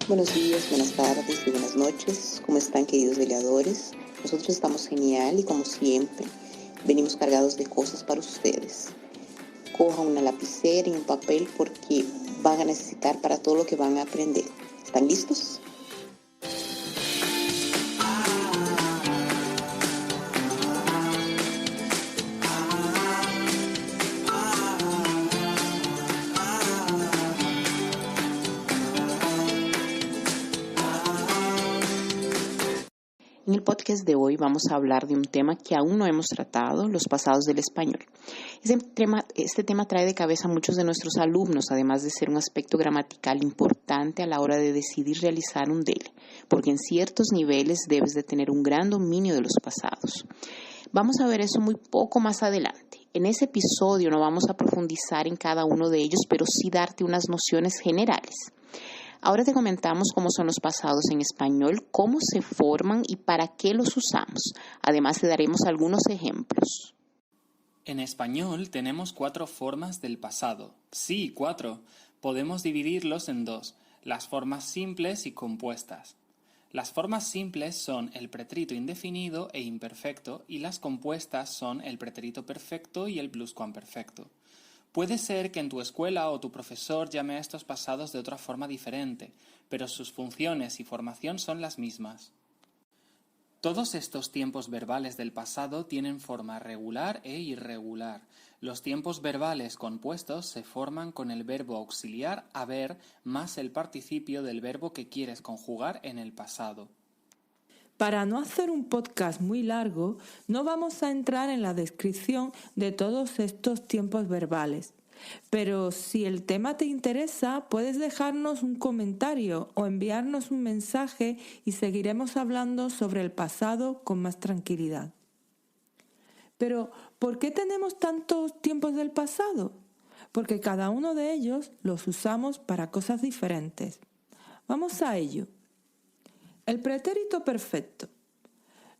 Buenos días, buenas tardes y buenas noches. ¿Cómo están, queridos veladores? Nosotros estamos genial y como siempre venimos cargados de cosas para ustedes. Cojan una lapicera y un papel porque van a necesitar para todo lo que van a aprender. ¿Están listos? En el podcast de hoy vamos a hablar de un tema que aún no hemos tratado, los pasados del español. Este tema trae de cabeza a muchos de nuestros alumnos, además de ser un aspecto gramatical importante a la hora de decidir realizar un DELE, porque en ciertos niveles debes de tener un gran dominio de los pasados. Vamos a ver eso muy poco más adelante. En ese episodio no vamos a profundizar en cada uno de ellos, pero sí darte unas nociones generales. Ahora te comentamos cómo son los pasados en español, cómo se forman y para qué los usamos. Además te daremos algunos ejemplos. En español tenemos 4 formas del pasado. Sí, 4. Podemos dividirlos en 2, las formas simples y compuestas. Las formas simples son el pretérito indefinido e imperfecto y las compuestas son el pretérito perfecto y el pluscuamperfecto. Puede ser que en tu escuela o tu profesor llame a estos pasados de otra forma diferente, pero sus funciones y formación son las mismas. Todos estos tiempos verbales del pasado tienen forma regular e irregular. Los tiempos verbales compuestos se forman con el verbo auxiliar haber más el participio del verbo que quieres conjugar en el pasado. Para no hacer un podcast muy largo, no vamos a entrar en la descripción de todos estos tiempos verbales. Pero si el tema te interesa, puedes dejarnos un comentario o enviarnos un mensaje y seguiremos hablando sobre el pasado con más tranquilidad. Pero, ¿por qué tenemos tantos tiempos del pasado? Porque cada uno de ellos los usamos para cosas diferentes. Vamos a ello. El pretérito perfecto.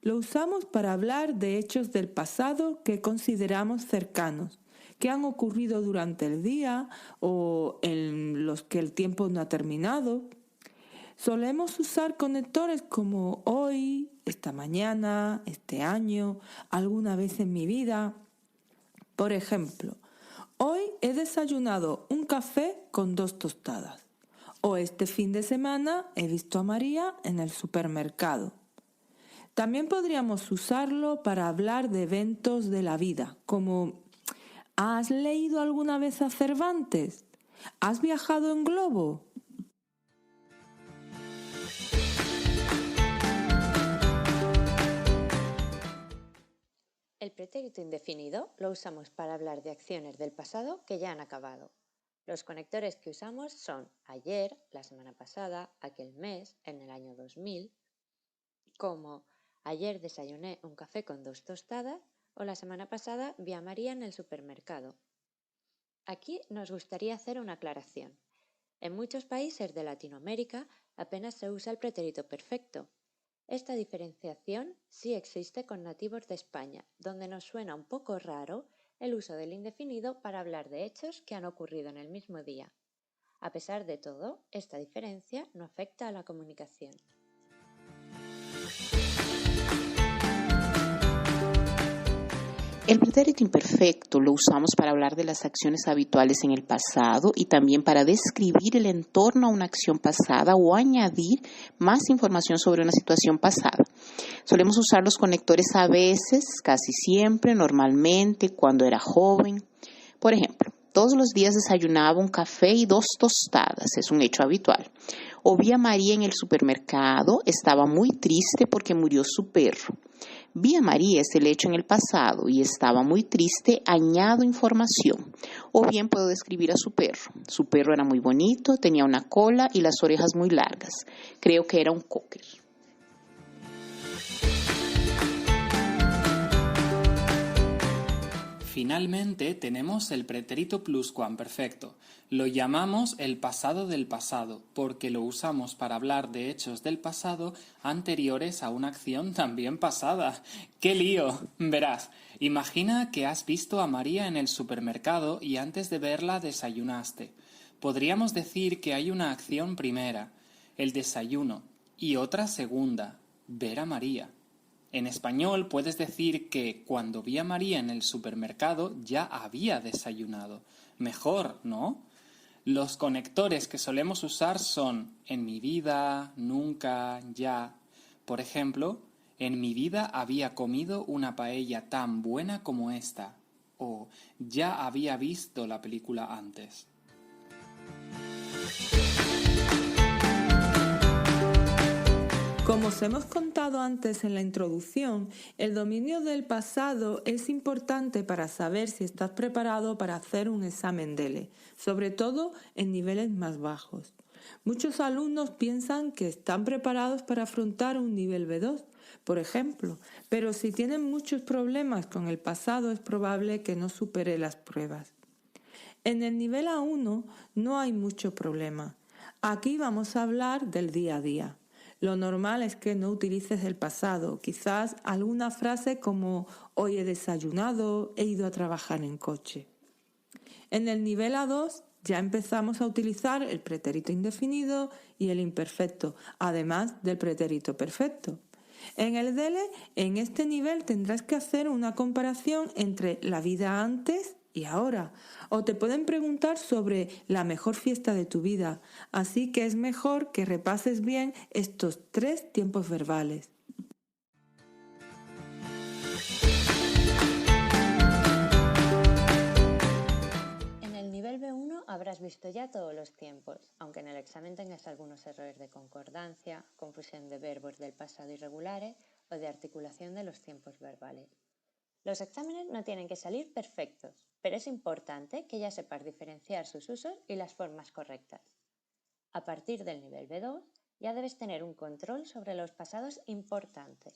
Lo usamos para hablar de hechos del pasado que consideramos cercanos, que han ocurrido durante el día o en los que el tiempo no ha terminado. Solemos usar conectores como hoy, esta mañana, este año, alguna vez en mi vida. Por ejemplo, hoy he desayunado un café con 2 tostadas. O este fin de semana he visto a María en el supermercado. También podríamos usarlo para hablar de eventos de la vida, como ¿has leído alguna vez a Cervantes? ¿Has viajado en globo? El pretérito indefinido lo usamos para hablar de acciones del pasado que ya han acabado. Los conectores que usamos son ayer, la semana pasada, aquel mes, en el año 2000, como ayer desayuné un café con 2 tostadas o la semana pasada vi a María en el supermercado. Aquí nos gustaría hacer una aclaración. En muchos países de Latinoamérica apenas se usa el pretérito perfecto. Esta diferenciación sí existe con nativos de España, donde nos suena un poco raro el uso del indefinido para hablar de hechos que han ocurrido en el mismo día. A pesar de todo, esta diferencia no afecta a la comunicación. El pretérito imperfecto lo usamos para hablar de las acciones habituales en el pasado y también para describir el entorno a una acción pasada o añadir más información sobre una situación pasada. Solemos usar los conectores a veces, casi siempre, normalmente, cuando era joven. Por ejemplo, todos los días desayunaba un café y 2 tostadas, es un hecho habitual. O vi a María en el supermercado, estaba muy triste porque murió su perro. Vi a María es el hecho en el pasado y estaba muy triste, añado información. O bien puedo describir a su perro. Su perro era muy bonito, tenía una cola y las orejas muy largas. Creo que era un cocker. Finalmente tenemos el pretérito pluscuamperfecto. Lo llamamos el pasado del pasado porque lo usamos para hablar de hechos del pasado anteriores a una acción también pasada. ¡Qué lío! Verás, imagina que has visto a María en el supermercado y antes de verla desayunaste. Podríamos decir que hay una acción primera. el desayuno, y otra segunda, ver a María. En español puedes decir que cuando vi a María en el supermercado ya había desayunado. Mejor, ¿no? Los conectores que solemos usar son en mi vida, nunca, ya. Por ejemplo, en mi vida había comido una paella tan buena como esta. O ya había visto la película antes. Como os hemos contado antes en la introducción, el dominio del pasado es importante para saber si estás preparado para hacer un examen DELE, sobre todo en niveles más bajos. Muchos alumnos piensan que están preparados para afrontar un nivel B2, por ejemplo, pero si tienen muchos problemas con el pasado es probable que no supere las pruebas. En el nivel A1 no hay mucho problema. Aquí vamos a hablar del día a día. Lo normal es que no utilices el pasado, quizás alguna frase como hoy he desayunado, he ido a trabajar en coche. En el nivel A2 ya empezamos a utilizar el pretérito indefinido y el imperfecto, además del pretérito perfecto. En el DELE, en este nivel tendrás que hacer una comparación entre la vida antes y ahora, o te pueden preguntar sobre la mejor fiesta de tu vida, así que es mejor que repases bien estos 3 tiempos verbales. En el nivel B1 habrás visto ya todos los tiempos, aunque en el examen tengas algunos errores de concordancia, confusión de verbos del pasado irregulares o de articulación de los tiempos verbales. Los exámenes no tienen que salir perfectos, pero es importante que ya sepas diferenciar sus usos y las formas correctas. A partir del nivel B2 ya debes tener un control sobre los pasados importante.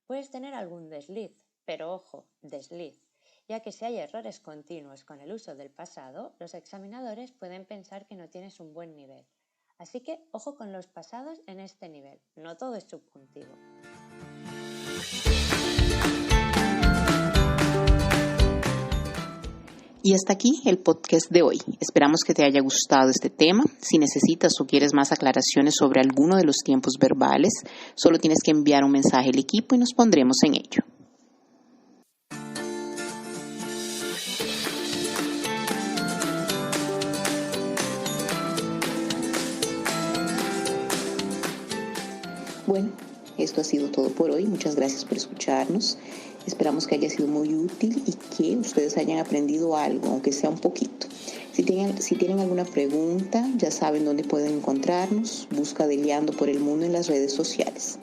Puedes tener algún desliz, pero ojo, desliz, ya que si hay errores continuos con el uso del pasado, los examinadores pueden pensar que no tienes un buen nivel. Así que ojo con los pasados en este nivel, no todo es subjuntivo. Y hasta aquí el podcast de hoy. Esperamos que te haya gustado este tema. Si necesitas o quieres más aclaraciones sobre alguno de los tiempos verbales, solo tienes que enviar un mensaje al equipo y nos pondremos en ello. Bueno, esto ha sido todo por hoy. Muchas gracias por escucharnos. Esperamos que haya sido muy útil y que ustedes hayan aprendido algo, aunque sea un poquito. Si tienen alguna pregunta, ya saben dónde pueden encontrarnos. Busca Deleando por el Mundo en las redes sociales.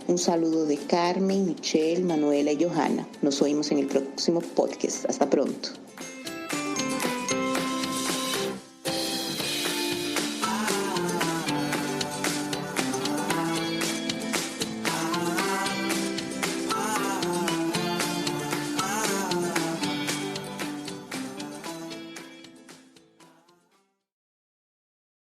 Un saludo de Carmen, Michelle, Manuela y Johanna. Nos oímos en el próximo podcast. Hasta pronto.